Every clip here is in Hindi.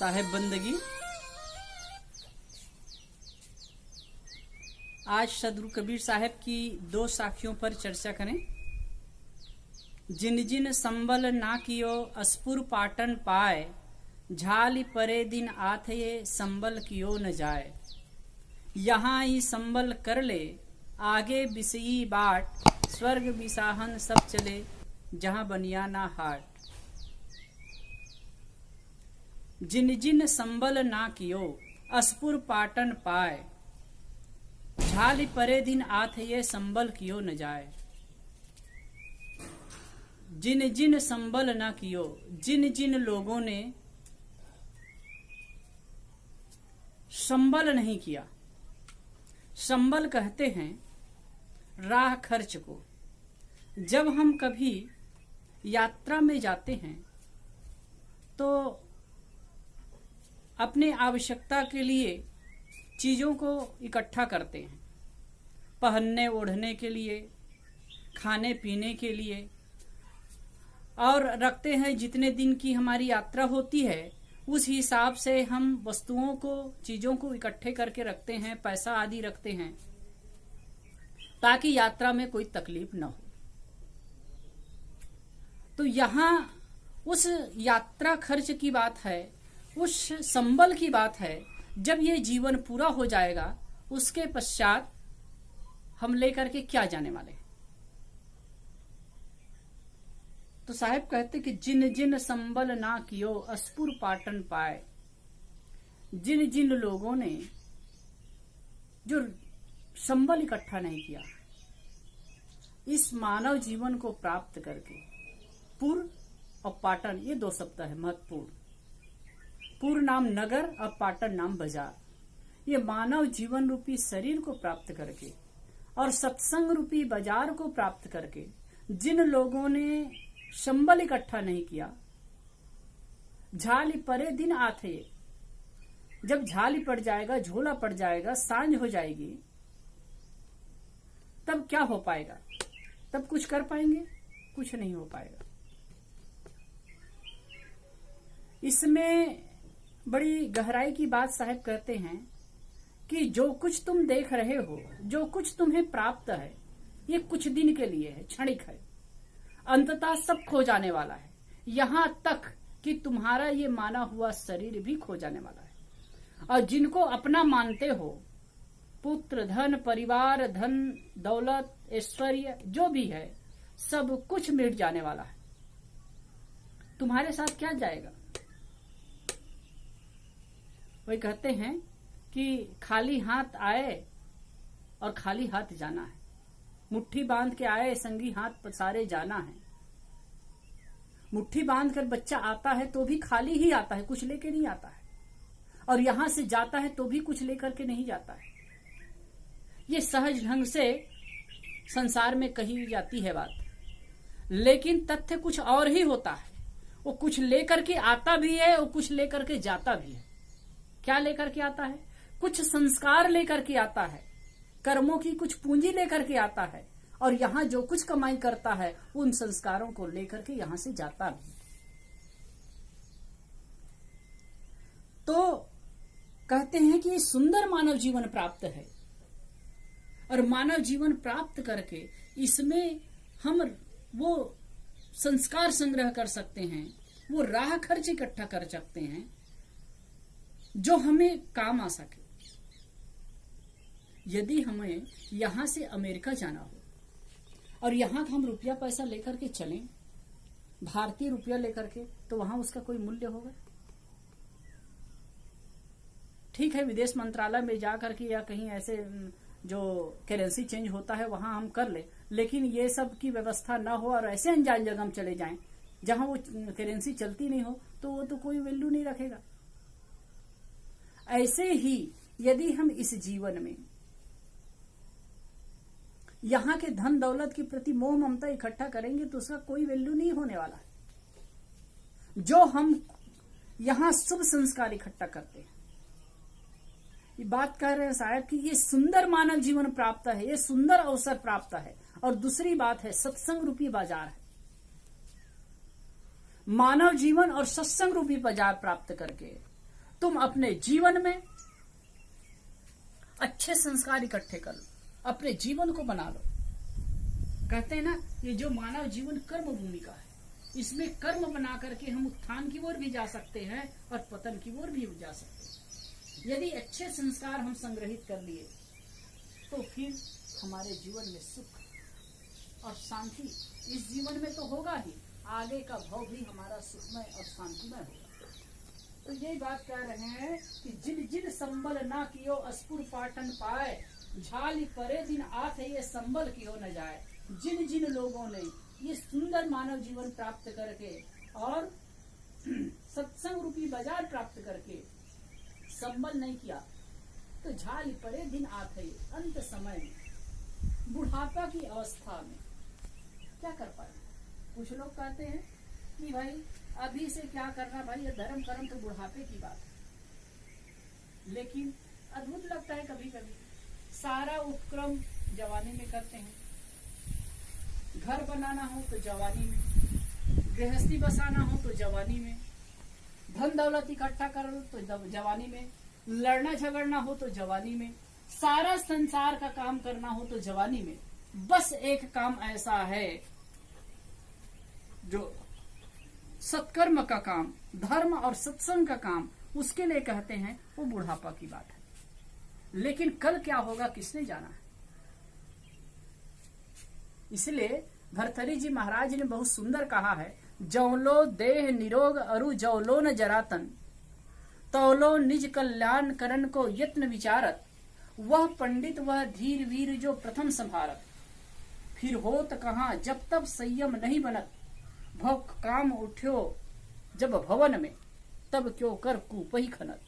साहेब बंदगी। आज सदगुरु कबीर साहब की दो साखियों पर चर्चा करें। जिन जिन संबल ना कियो अस्पुर पाटन पाए, झाली परे दिन आथये संबल कियो न जाए। यहाँ ही संबल कर ले आगे बिसई बाट, स्वर्ग बिसाहन सब चले जहाँ बनिया ना हाट। जिन जिन संबल ना कियो अस्पुर पाटन पाए, झाली परे दिन आथये संबल कियो न जाए। जिन जिन संबल ना कियो, जिन जिन लोगों ने संबल नहीं किया। संबल कहते हैं राह खर्च को। जब हम कभी यात्रा में जाते हैं तो अपने आवश्यकता के लिए चीजों को इकट्ठा करते हैं, पहनने ओढ़ने के लिए, खाने पीने के लिए, और रखते हैं। जितने दिन की हमारी यात्रा होती है उस हिसाब से हम वस्तुओं को, चीजों को इकट्ठे करके रखते हैं, पैसा आदि रखते हैं ताकि यात्रा में कोई तकलीफ न हो। तो यहाँ उस यात्रा खर्च की बात है, उस संबल की बात है। जब ये जीवन पूरा हो जाएगा उसके पश्चात हम लेकर के क्या जाने वाले। तो साहब कहते कि जिन जिन संबल ना कियो अस्पुर पाटन पाए। जिन जिन लोगों ने जो संबल इकट्ठा नहीं किया इस मानव जीवन को प्राप्त करके, पुर और पाटन ये दो शब्द है महत्वपूर्ण। पुर नाम नगर और पाटन नाम बाजार। ये मानव जीवन रूपी शरीर को प्राप्त करके और सत्संग रूपी बाजार को प्राप्त करके जिन लोगों ने संबल इकट्ठा नहीं किया, झाली परे दिन आथे, जब झाली पड़ जाएगा, झोला पड़ जाएगा, सांझ हो जाएगी, तब क्या हो पाएगा? तब कुछ कर पाएंगे? कुछ नहीं हो पाएगा। इसमें बड़ी गहराई की बात साहब कहते हैं कि जो कुछ तुम देख रहे हो, जो कुछ तुम्हें प्राप्त है, ये कुछ दिन के लिए है, क्षणिक है। अंततः सब खो जाने वाला है। यहां तक कि तुम्हारा ये माना हुआ शरीर भी खो जाने वाला है। और जिनको अपना मानते हो, पुत्र, धन, परिवार, धन, दौलत, ऐश्वर्य जो भी है, सब कुछ मिट जाने वाला है। तुम्हारे साथ क्या जाएगा? वही कहते हैं कि खाली हाथ आए और खाली हाथ जाना है। मुट्ठी बांध के आए, संगी हाथ पसारे जाना है। मुट्ठी बांध कर बच्चा आता है तो भी खाली ही आता है, कुछ लेके नहीं आता है। और यहां से जाता है तो भी कुछ लेकर के नहीं जाता है। ये सहज ढंग से संसार में कही जाती है बात, लेकिन तथ्य कुछ और ही होता है। वो कुछ लेकर के आता भी है और कुछ लेकर के जाता भी है। क्या लेकर के आता है? कुछ संस्कार लेकर के आता है, कर्मों की कुछ पूंजी लेकर के आता है, और यहां जो कुछ कमाई करता है उन संस्कारों को लेकर के यहां से जाता भी। तो कहते हैं कि सुंदर मानव जीवन प्राप्त है, और मानव जीवन प्राप्त करके इसमें हम वो संस्कार संग्रह कर सकते हैं, वो राह खर्च इकट्ठा कर सकते हैं जो हमें काम आ सके। यदि हमें यहां से अमेरिका जाना हो और यहां का हम रुपया पैसा लेकर के चलें, भारतीय रुपया लेकर के, तो वहां उसका कोई मूल्य होगा? ठीक है, विदेश मंत्रालय में जाकर के या कहीं ऐसे जो करेंसी चेंज होता है वहां हम कर ले, लेकिन ये सब की व्यवस्था ना हो और ऐसे अनजान जगह हम चले जाएं जहां वो करेंसी चलती नहीं हो, तो वो तो कोई वैल्यू नहीं रखेगा। ऐसे ही यदि हम इस जीवन में यहां के धन दौलत के प्रति मोह ममता इकट्ठा करेंगे तो उसका कोई वैल्यू नहीं होने वाला है। जो हम यहां शुभ संस्कार इकट्ठा करते हैं, ये बात कह रहे हैं साहब कि ये सुंदर मानव जीवन प्राप्त है, ये सुंदर अवसर प्राप्त है। और दूसरी बात है सत्संग रूपी बाजार है। मानव जीवन और सत्संग रूपी बाजार प्राप्त करके तुम अपने जीवन में अच्छे संस्कार इकट्ठे कर लो, अपने जीवन को बना लो। कहते हैं ना, ये जो मानव जीवन कर्म भूमि का है, इसमें कर्म बना करके हम उत्थान की ओर भी जा सकते हैं और पतन की ओर भी जा सकते हैं। यदि अच्छे संस्कार हम संग्रहित कर लिए तो फिर हमारे जीवन में सुख और शांति इस जीवन में तो होगा ही, आगे का भाव भी हमारा सुखमय और शांतिमय होगा। तो यही बात कह रहे हैं कि जिन जिन संबल ना कियो अस्पुर पाटन पाए, झाली परे दिन आथ ये संबल कियो न जाए। जिन जिन लोगों ने ये सुंदर मानव जीवन प्राप्त करके और सत्संग रूपी बाजार प्राप्त करके संबल नहीं किया, तो झाली परे दिन आते अंत समय में, बुढ़ापा की अवस्था में क्या कर पाए। कुछ लोग कहते हैं कि भाई अभी से क्या करना भाई, ये धर्म कर्म तो बुढ़ापे की बात है। लेकिन अद्भुत लगता है कभी कभी, सारा उपक्रम जवानी में करते हैं। घर बनाना हो तो जवानी में, गृहस्थी बसाना हो तो जवानी में, धन दौलत इकट्ठा कर लो तो जवानी में, लड़ना झगड़ना हो तो जवानी में, सारा संसार का काम करना हो तो जवानी में। बस एक काम ऐसा है जो सत्कर्म का काम, धर्म और सत्संग का काम, उसके लिए कहते हैं वो बुढ़ापा की बात है। लेकिन कल क्या होगा किसने जाना है। इसलिए भर्तृहरि जी महाराज ने बहुत सुंदर कहा है, जौलो देह निरोग अरु जौलो न जरातन, तौलो निज कल्याण करण को यत्न विचारत, वह पंडित वह धीर वीर जो प्रथम संभारत। फिर होत कहाँ जब तब संयम नहीं बनत, भव काम उठ्यो जब भवन में, तब क्यों कर कूपही खनत।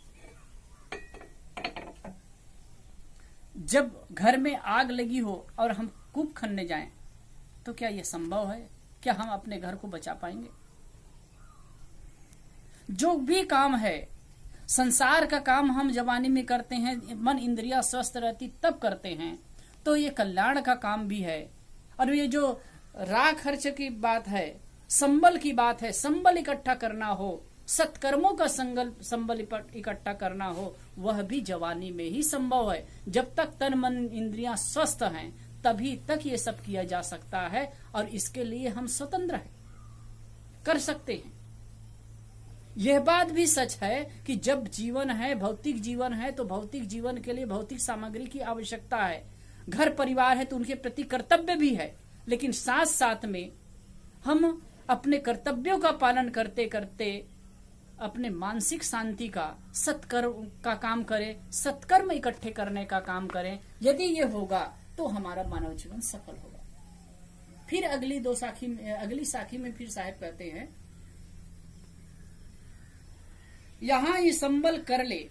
जब घर में आग लगी हो और हम कूप खनने जाएं तो क्या यह संभव है? क्या हम अपने घर को बचा पाएंगे? जो भी काम है, संसार का काम हम जवानी में करते हैं, मन इंद्रिया स्वस्थ रहती तब करते हैं, तो ये कल्याण का काम भी है। और ये जो राह खर्च की बात है, संबल की बात है, संबल इकट्ठा करना हो, सत्कर्मों का संबल इकट्ठा करना हो, वह भी जवानी में ही संभव है। जब तक तन मन इंद्रियां स्वस्थ हैं तभी तक ये सब किया जा सकता है, और इसके लिए हम स्वतंत्र हैं, कर सकते हैं। यह बात भी सच है कि जब जीवन है, भौतिक जीवन है, तो भौतिक जीवन के लिए भौतिक सामग्री की आवश्यकता है। घर परिवार है तो उनके प्रति कर्तव्य भी है, लेकिन साथ साथ में हम अपने कर्तव्यों का पालन करते करते अपने मानसिक शांति का, सत्कर्म का काम करें, सत्कर्म इकट्ठे करने का काम करें। यदि ये होगा तो हमारा मानव जीवन सफल होगा। फिर अगली साखी में फिर साहब कहते हैं, यहाँ ये संबल कर ले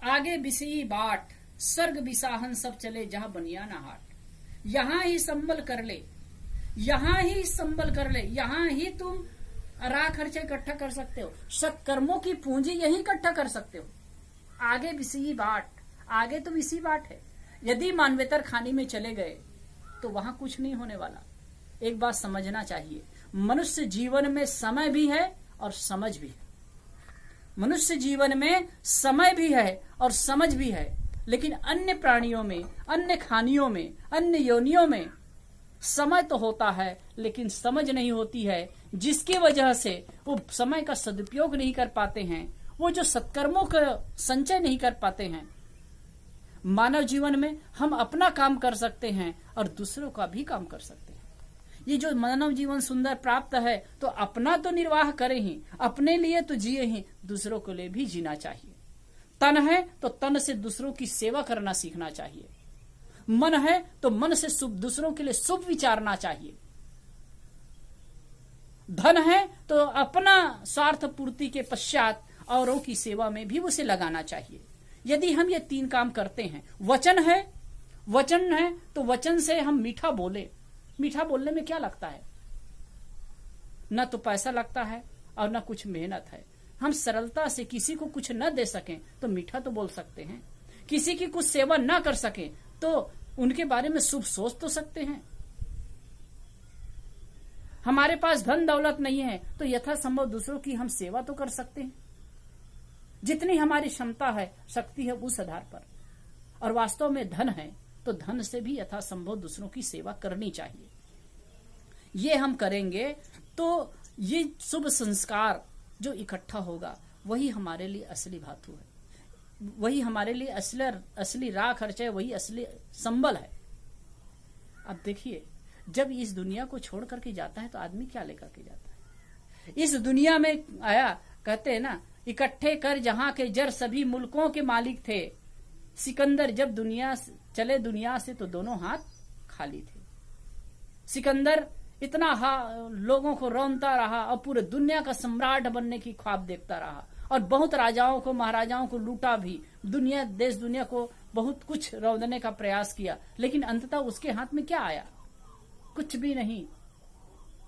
आगे बिसी बाट, सर्ग बिसाहन सब चले जहां बनियाना हाट। यहाँ ही संबल कर ले, यहाँ ही संबल कर ले, यहाँ ही तुम राह खर्चा इकट्ठा कर सकते हो, सत्कर्मों की पूंजी यही इकट्ठा कर सकते हो। आगे बिसी बाट, आगे तो इसी बाट है। यदि मानवेतर खानी में चले गए तो वहां कुछ नहीं होने वाला। एक बात समझना चाहिए, मनुष्य जीवन में समय भी है और समझ भी है। मनुष्य जीवन में समय भी है और समझ भी है, लेकिन अन्य प्राणियों में, अन्य खानियों में, अन्य योनियों में समय तो होता है लेकिन समझ नहीं होती है, जिसकी वजह से वो समय का सदुपयोग नहीं कर पाते हैं, वो जो सत्कर्मों का संचय नहीं कर पाते हैं। मानव जीवन में हम अपना काम कर सकते हैं और दूसरों का भी काम कर सकते हैं। ये जो मानव जीवन सुंदर प्राप्त है तो अपना तो निर्वाह करें ही, अपने लिए तो जिए ही, दूसरों के लिए भी जीना चाहिए। तन है तो तन से दूसरों की सेवा करना सीखना चाहिए। मन है तो मन से दूसरों के लिए शुभ विचारना चाहिए। धन है तो अपना स्वार्थ पूर्ति के पश्चात औरों की सेवा में भी उसे लगाना चाहिए। यदि हम ये तीन काम करते हैं, वचन है तो वचन से हम मीठा बोले। मीठा बोलने में क्या लगता है? न तो पैसा लगता है और न कुछ मेहनत है। हम सरलता से किसी को कुछ न दे सकें तो मीठा तो बोल सकते हैं। किसी की कुछ सेवा न कर सकें तो उनके बारे में शुभ सोच तो सकते हैं। हमारे पास धन दौलत नहीं है तो यथासंभव दूसरों की हम सेवा तो कर सकते हैं। जितनी हमारी क्षमता है, शक्ति है, उस आधार पर। और वास्तव में धन है तो धन से भी यथासंभव दूसरों की सेवा करनी चाहिए। ये हम करेंगे तो ये शुभ संस्कार जो इकट्ठा होगा वही हमारे लिए असली धातु है, वही हमारे लिए असली राह खर्च है, वही असली संबल है। अब देखिए, जब इस दुनिया को छोड़ करके जाता है तो आदमी क्या लेकर के जाता है? इस दुनिया में आया, कहते हैं ना, इकट्ठे कर जहां के जर सभी मुल्कों के मालिक थे। सिकंदर जब चले दुनिया से तो दोनों हाथ खाली थे। सिकंदर इतना लोगों को रौंदता रहा और पूरे दुनिया का सम्राट बनने की ख्वाब देखता रहा और बहुत राजाओं को, महाराजाओं को लूटा भी, देश दुनिया को बहुत कुछ रौंदने का प्रयास किया, लेकिन अंततः उसके हाथ में क्या आया? कुछ भी नहीं।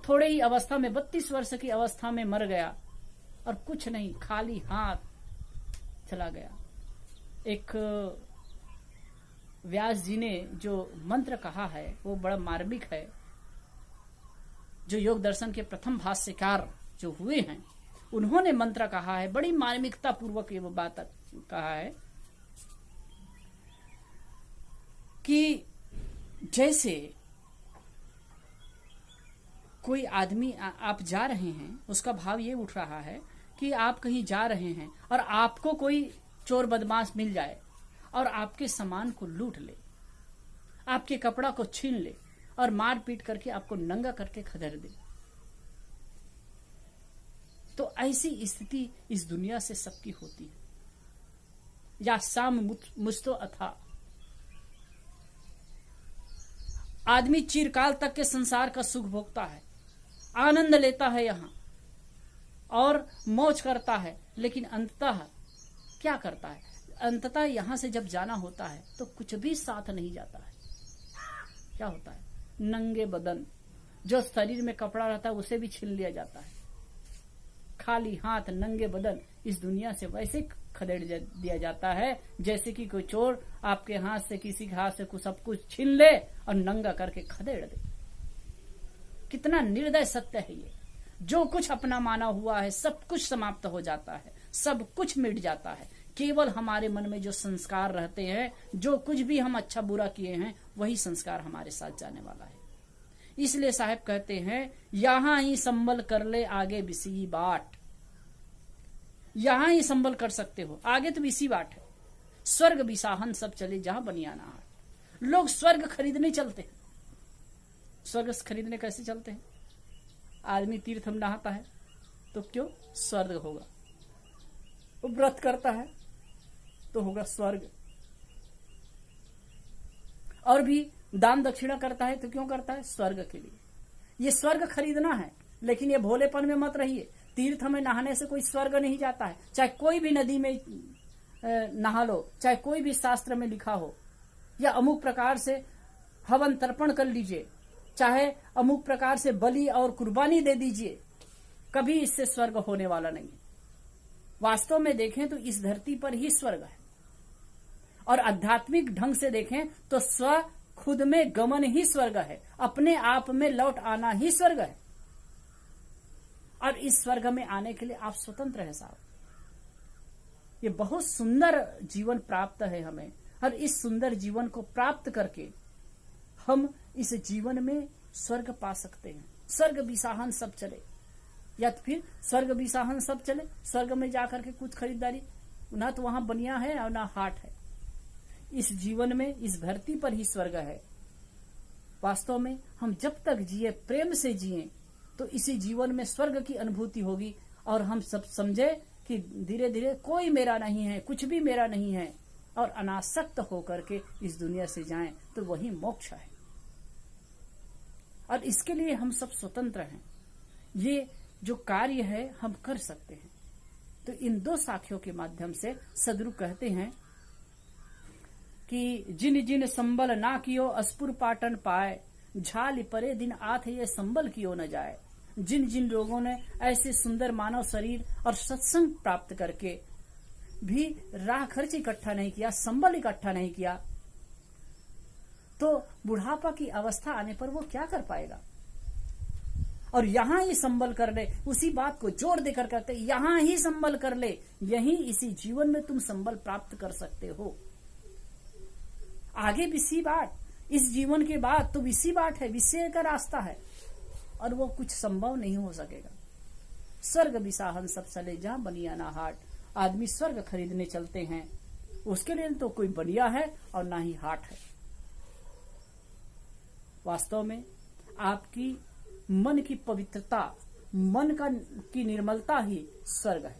थोड़े ही अवस्था में, 32 वर्ष की अवस्था में मर गया और कुछ नहीं, खाली हाथ चला गया। एक व्यास जी ने जो मंत्र कहा है वो बड़ा मार्मिक है। जो योग दर्शन के प्रथम भाष्यकार जो हुए हैं, उन्होंने मंत्र कहा है, बड़ी मार्मिकता पूर्वक ये वो बात कहा है कि जैसे कोई आदमी, आप जा रहे हैं, उसका भाव ये उठ रहा है कि आप कहीं जा रहे हैं और आपको कोई चोर बदमाश मिल जाए और आपके सामान को लूट ले, आपके कपड़ा को छीन ले और मार पीट करके आपको नंगा करके खदेड़ दे। तो ऐसी स्थिति इस दुनिया से सबकी होती है। या साम मुस्तो अथा, आदमी चिरकाल तक के संसार का सुख भोगता है, आनंद लेता है यहां और मौज करता है, लेकिन अंततः क्या करता है? अंततः यहां से जब जाना होता है तो कुछ भी साथ नहीं जाता है। क्या होता है? नंगे बदन, जो शरीर में कपड़ा रहता है उसे भी छीन लिया जाता है। खाली हाथ, नंगे बदन इस दुनिया से वैसे खदेड़ दिया जाता है जैसे कि कोई चोर आपके हाथ से, किसी के हाथ से सब कुछ छीन ले और नंगा करके खदेड़ दे। कितना निर्दय सत्य है ये। जो कुछ अपना माना हुआ है सब कुछ समाप्त हो जाता है, सब कुछ मिट जाता है। केवल हमारे मन में जो संस्कार रहते हैं, जो कुछ भी हम अच्छा बुरा किए हैं, वही संस्कार हमारे साथ जाने वाला है। इसलिए साहब कहते हैं, यहां ही संबल कर ले आगे बिसी बाट। यहां ही संबल कर सकते हो, आगे तो बिसी बाट है। स्वर्ग बिसाहन सब चले जहां बनियाना हाट। लोग स्वर्ग खरीदने चलते हैं। स्वर्ग खरीदने कैसे चलते हैं? आदमी तीर्थ में नहाता है तो क्यों? स्वर्ग होगा। वो व्रत करता है तो होगा स्वर्ग। और भी दान दक्षिणा करता है तो क्यों करता है? स्वर्ग के लिए। ये स्वर्ग खरीदना है, लेकिन ये भोलेपन में मत रहिए। तीर्थ में नहाने से कोई स्वर्ग नहीं जाता है। चाहे कोई भी नदी में नहा लो, चाहे कोई भी शास्त्र में लिखा हो, या अमुक प्रकार से हवन तर्पण कर लीजिए, चाहे अमुक प्रकार से बलि और कुर्बानी दे दीजिए, कभी इससे स्वर्ग होने वाला नहीं। वास्तव में देखें तो इस धरती पर ही स्वर्ग है, और आध्यात्मिक ढंग से देखें तो स्व खुद में गमन ही स्वर्ग है। अपने आप में लौट आना ही स्वर्ग है। और इस स्वर्ग में आने के लिए आप स्वतंत्र हैं साहब। ये बहुत सुंदर जीवन प्राप्त है हमें, और इस सुंदर जीवन को प्राप्त करके हम इस जीवन में स्वर्ग पा सकते हैं। स्वर्ग बिसाहन सब चले, या तो फिर स्वर्ग बिसाहन सब चले, स्वर्ग में जाकर के कुछ खरीदारी, ना तो वहां बनिया है और ना हाट है। इस जीवन में, इस धरती पर ही स्वर्ग है। वास्तव में हम जब तक जिए, प्रेम से जिए, तो इसी जीवन में स्वर्ग की अनुभूति होगी, और हम सब समझे कि धीरे धीरे कोई मेरा नहीं है, कुछ भी मेरा नहीं है, और अनासक्त होकर के इस दुनिया से जाएं, तो वही मोक्ष है। और इसके लिए हम सब स्वतंत्र हैं। ये जो कार्य है हम कर सकते हैं। तो इन दो साखियों के माध्यम से सदगुरु कहते हैं कि जिन जिन संबल ना कियो अस्पुर पाटन पाए, झाल परे दिन आथ ये संबल कियो न जाए। जिन जिन लोगों ने ऐसे सुंदर मानव शरीर और सत्संग प्राप्त करके भी राह खर्च इकट्ठा नहीं किया, संबल इकट्ठा नहीं किया, तो बुढ़ापा की अवस्था आने पर वो क्या कर पाएगा? और यहां ही संबल कर ले, उसी बात को जोर देकर कहते यहां ही संबल कर ले, यही इसी जीवन में तुम संबल प्राप्त कर सकते हो। आगे विषय बाट, इस जीवन के बाद तो विषय बाट है, विषय का रास्ता है, और वो कुछ संभव नहीं हो सकेगा। स्वर्ग विसाहन सब चले जहां बनियाना हाट, आदमी स्वर्ग खरीदने चलते हैं, उसके लिए तो कोई बनिया है और ना ही हाट है। वास्तव में आपकी मन की पवित्रता, मन की निर्मलता ही स्वर्ग है,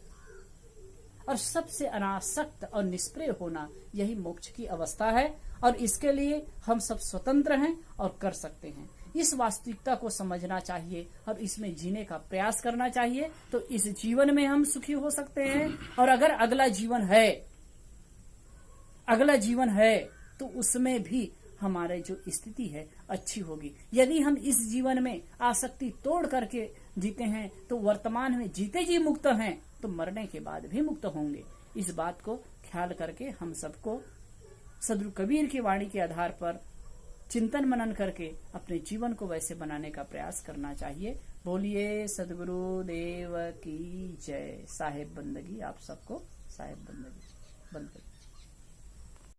और सबसे अनासक्त और निष्प्रिय होना यही मोक्ष की अवस्था है, और इसके लिए हम सब स्वतंत्र हैं और कर सकते हैं। इस वास्तविकता को समझना चाहिए और इसमें जीने का प्रयास करना चाहिए, तो इस जीवन में हम सुखी हो सकते हैं। और अगर अगला जीवन है तो उसमें भी हमारे जो स्थिति है अच्छी होगी। यदि हम इस जीवन में आसक्ति तोड़ करके जीते हैं तो वर्तमान में जीते जी मुक्त हैं, तो मरने के बाद भी मुक्त होंगे। इस बात को ख्याल करके हम सबको सदगुरु कबीर की वाणी के आधार पर चिंतन मनन करके अपने जीवन को वैसे बनाने का प्रयास करना चाहिए। बोलिए सदगुरु देव की जय। साहेब बंदगी आप सबको, साहेब बंदगी बंद।